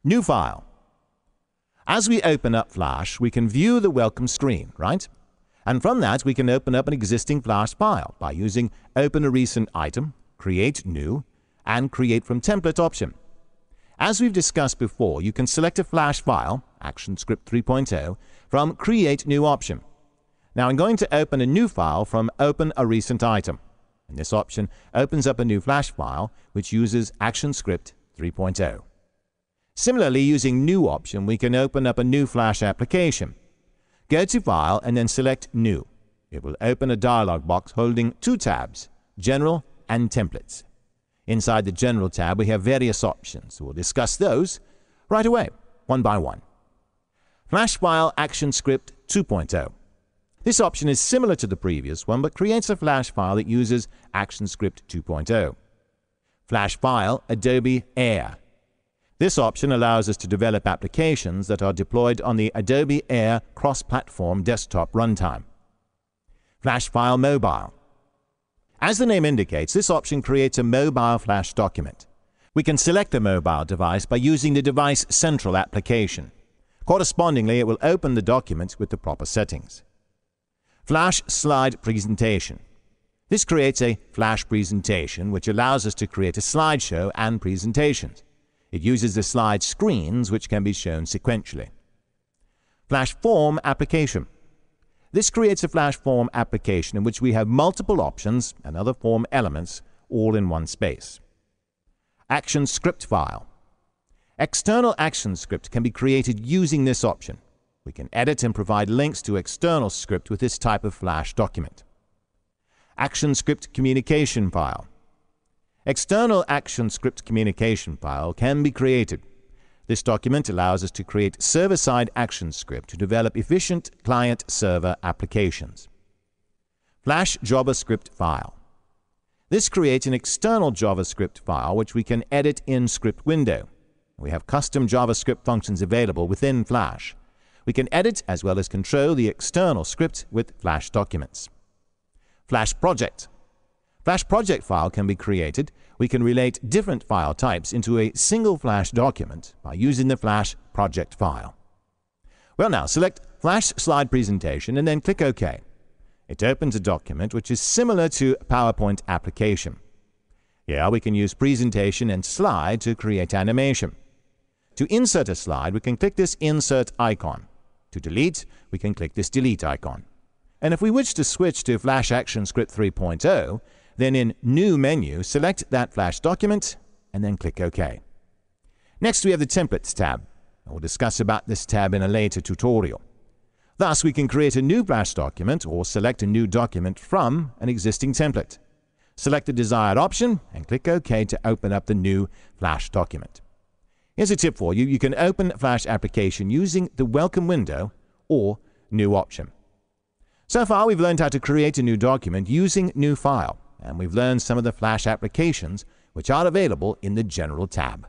New File. As we open up Flash, we can view the welcome screen, right? And from that, we can open up an existing Flash file by using Open a Recent Item, Create New, and Create from Template option. As we've discussed before, you can select a Flash file, Actionscript 3.0, from Create New option. Now I'm going to open a new file from Open a Recent Item. And this option opens up a new Flash file which uses Actionscript 3.0. Similarly, using New option, we can open up a new Flash application. Go to File and then select New. It will open a dialog box holding two tabs, General and Templates. Inside the General tab, we have various options. We'll discuss those right away, one by one. Flash File Actionscript 2.0. This option is similar to the previous one, but creates a Flash file that uses Actionscript 2.0. Flash File Adobe Air. This option allows us to develop applications that are deployed on the Adobe Air cross-platform desktop runtime. Flash File Mobile. As the name indicates, this option creates a mobile Flash document. We can select the mobile device by using the Device Central application. Correspondingly, it will open the document with the proper settings. Flash Slide Presentation. This creates a Flash presentation which allows us to create a slideshow and presentations. It uses the slide screens which can be shown sequentially. Flash Form Application. This creates a Flash Form application in which we have multiple options and other form elements all in one space. Actionscript file. External Actionscript can be created using this option. We can edit and provide links to external script with this type of Flash document. Actionscript communication file. External Actionscript communication file can be created. This document allows us to create server-side Actionscript to develop efficient client-server applications. Flash JavaScript file. This creates an external JavaScript file which we can edit in Script window. We have custom JavaScript functions available within Flash. We can edit as well as control the external script with Flash documents. Flash Project. Flash Project file can be created. We can relate different file types into a single Flash document by using the Flash Project file. Well, now select Flash Slide Presentation and then click OK. It opens a document which is similar to PowerPoint application. Here we can use Presentation and Slide to create animation. To insert a slide, we can click this Insert icon. To delete, we can click this Delete icon. And if we wish to switch to Flash Actionscript 3.0, then in New menu, select that Flash document and then click OK. Next, we have the Templates tab. We'll discuss about this tab in a later tutorial. Thus, we can create a new Flash document or select a new document from an existing template. Select the desired option and click OK to open up the new Flash document. Here's a tip for you. You can open Flash application using the Welcome window or New option. So far, we've learned how to create a new document using New File, and we've learned some of the Flash applications which are available in the General tab.